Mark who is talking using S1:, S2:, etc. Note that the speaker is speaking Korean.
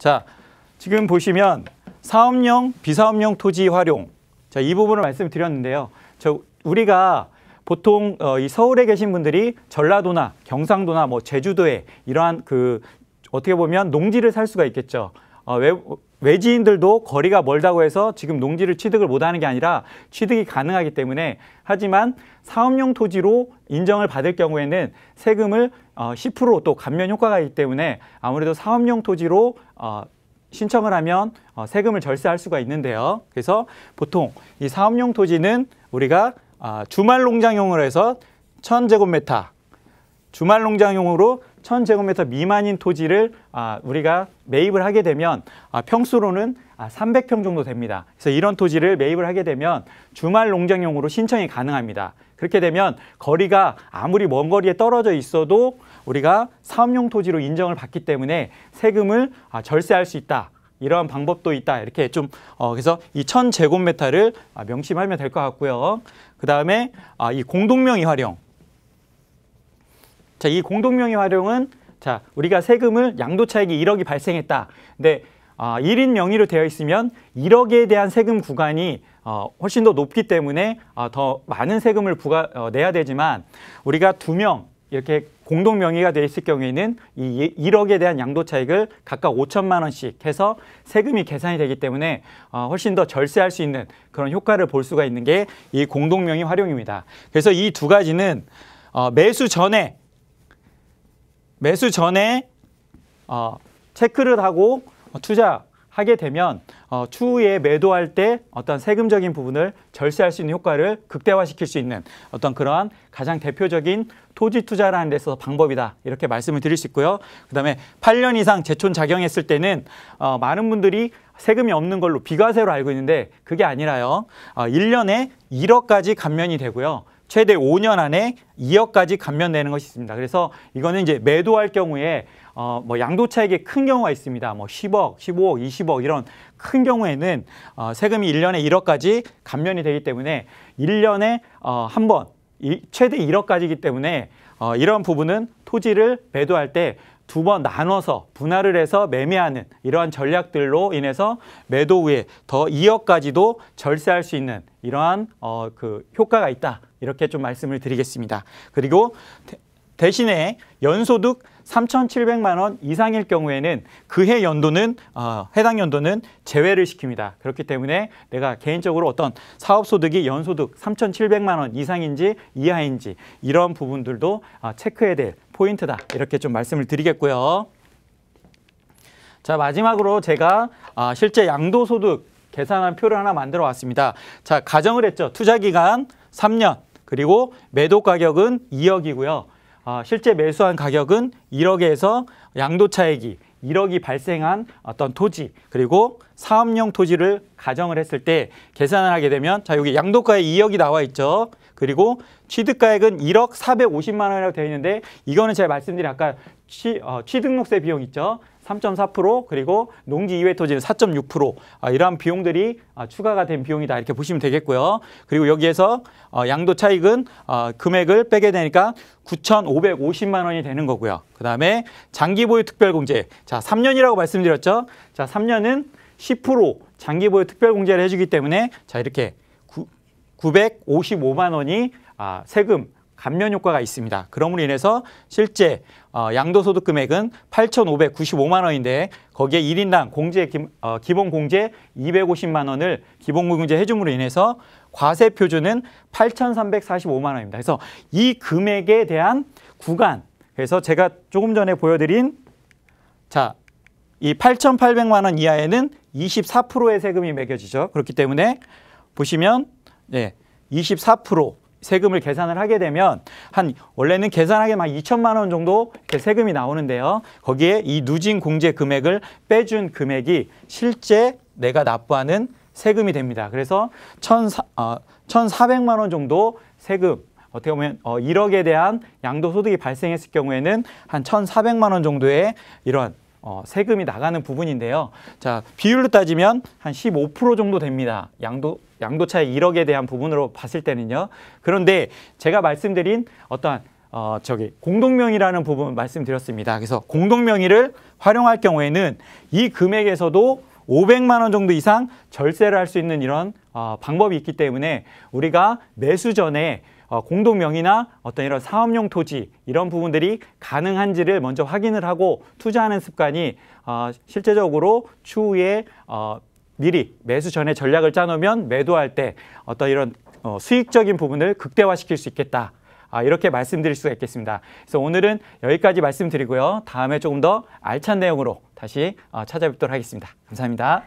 S1: 자, 지금 보시면 사업용, 비사업용 토지 활용. 자, 이 부분을 말씀드렸는데요. 우리가 보통 이 서울에 계신 분들이 전라도나 경상도나 뭐 제주도에 이러한 어떻게 보면 농지를 살 수가 있겠죠. 외지인들도 거리가 멀다고 해서 지금 농지를 취득을 못하는 게 아니라 취득이 가능하기 때문에, 하지만 사업용 토지로 인정을 받을 경우에는 세금을 10% 또 감면 효과가 있기 때문에 아무래도 사업용 토지로 신청을 하면 세금을 절세할 수가 있는데요. 그래서 보통 이 사업용 토지는 우리가 주말 농장용으로 해서 1000제곱미터, 주말 농장용으로 1000제곱미터 미만인 토지를 우리가 매입을 하게 되면 평수로는 300평 정도 됩니다. 그래서 이런 토지를 매입을 하게 되면 주말 농장용으로 신청이 가능합니다. 그렇게 되면 거리가 아무리 먼 거리에 떨어져 있어도 우리가 사업용 토지로 인정을 받기 때문에 세금을 절세할 수 있다. 이러한 방법도 있다. 이렇게 좀 그래서 이 1000제곱미터를 명심하면 될 것 같고요. 그 다음에 이 공동명의 활용. 자, 이 공동명의 활용은 우리가 세금을 양도차익이 1억이 발생했다. 근데 1인 명의로 되어 있으면 1억에 대한 세금 구간이 훨씬 더 높기 때문에 더 많은 세금을 내야 되지만, 우리가 2명 이렇게 공동 명의가 되어 있을 경우에는 이 1억에 대한 양도차익을 각각 5천만 원씩 해서 세금이 계산이 되기 때문에 훨씬 더 절세할 수 있는 그런 효과를 볼 수가 있는 게 이 공동 명의 활용입니다. 그래서 이 두 가지는 매수 전에 체크를 하고 투자하게 되면 추후에 매도할 때 어떤 세금적인 부분을 절세할 수 있는 효과를 극대화시킬 수 있는 어떤 그러한 가장 대표적인 토지 투자라는 데 있어서 방법이다. 이렇게 말씀을 드릴 수 있고요. 그 다음에 8년 이상 재촌 작용했을 때는 많은 분들이 세금이 없는 걸로 비과세로 알고 있는데 그게 아니라요. 1년에 1억까지 감면이 되고요. 최대 5년 안에 2억까지 감면되는 것이 있습니다. 그래서 이거는 이제 매도할 경우에 뭐 양도차익이 큰 경우가 있습니다. 뭐 10억, 15억, 20억 이런 큰 경우에는 세금이 1년에 1억까지 감면이 되기 때문에 1년에 한 번 최대 1억까지이기 때문에 이런 부분은 토지를 매도할 때 2번 나눠서 분할을 해서 매매하는 이러한 전략들로 인해서 매도 후에 더 2억까지도 절세할 수 있는 이러한 효과가 있다. 이렇게 좀 말씀을 드리겠습니다. 그리고 대신에 연소득 3,700만 원 이상일 경우에는 그해 연도는 해당 연도는 제외를 시킵니다. 그렇기 때문에 내가 개인적으로 어떤 사업소득이 연소득 3,700만 원 이상인지 이하인지 이런 부분들도 체크해야 될 포인트다. 이렇게 좀 말씀을 드리겠고요. 자, 마지막으로 제가 실제 양도소득 계산한 표를 하나 만들어 왔습니다. 자, 가정을 했죠. 투자기간 3년, 그리고 매도 가격은 2억이고요. 실제 매수한 가격은 1억에서 양도차익이 1억이 발생한 어떤 토지, 그리고 사업용 토지를 가정을 했을 때 계산을 하게 되면, 자, 여기 양도가에 2억이 나와 있죠. 그리고 취득가액은 1억 450만 원이라고 되어 있는데, 이거는 제가 말씀드린 아까 취등록세 비용 있죠. 3.4%, 그리고 농지 이외 토지는 4.6%, 이러한 비용들이 추가가 된 비용이다. 이렇게 보시면 되겠고요. 그리고 여기에서 양도 차익은 금액을 빼게 되니까 9,550만 원이 되는 거고요. 그 다음에 장기 보유 특별공제. 자, 3년이라고 말씀드렸죠. 자, 3년은 10% 장기 보유 특별공제를 해주기 때문에, 자, 이렇게 955만 원이 세금 감면 효과가 있습니다. 그럼으로 인해서 실제 양도소득 금액은 8,595만 원인데 거기에 1인당 기본 공제 250만 원을 기본 공제 해줌으로 인해서 과세 표준은 8,345만 원입니다. 그래서 이 금액에 대한 구간, 그래서 제가 조금 전에 보여드린 이 8,800만 원 이하에는 24%의 세금이 매겨지죠. 그렇기 때문에 보시면 24% 세금을 계산을 하게 되면 원래는 계산하게 막 2천만 원 정도 이렇게 세금이 나오는데요. 거기에 이 누진 공제 금액을 빼준 금액이 실제 내가 납부하는 세금이 됩니다. 그래서 1,400만 원 정도 세금, 어떻게 보면 1억에 대한 양도소득이 발생했을 경우에는 한 1,400만 원 정도의 이런 세금이 나가는 부분인데요. 자, 비율로 따지면 한 15% 정도 됩니다. 양도차익 1억에 대한 부분으로 봤을 때는요. 그런데 제가 말씀드린 어떠한 공동명의라는 부분 말씀드렸습니다. 그래서 공동명의를 활용할 경우에는 이 금액에서도 500만 원 정도 이상 절세를 할 수 있는 이런 방법이 있기 때문에 우리가 매수 전에 공동명의나 어떤 이런 사업용 토지 이런 부분들이 가능한지를 먼저 확인을 하고 투자하는 습관이 실제적으로 추후에 미리 매수 전에 전략을 짜놓으면 매도할 때 어떤 이런 수익적인 부분을 극대화시킬 수 있겠다. 이렇게 말씀드릴 수가 있겠습니다. 그래서 오늘은 여기까지 말씀드리고요. 다음에 조금 더 알찬 내용으로 다시 찾아뵙도록 하겠습니다. 감사합니다.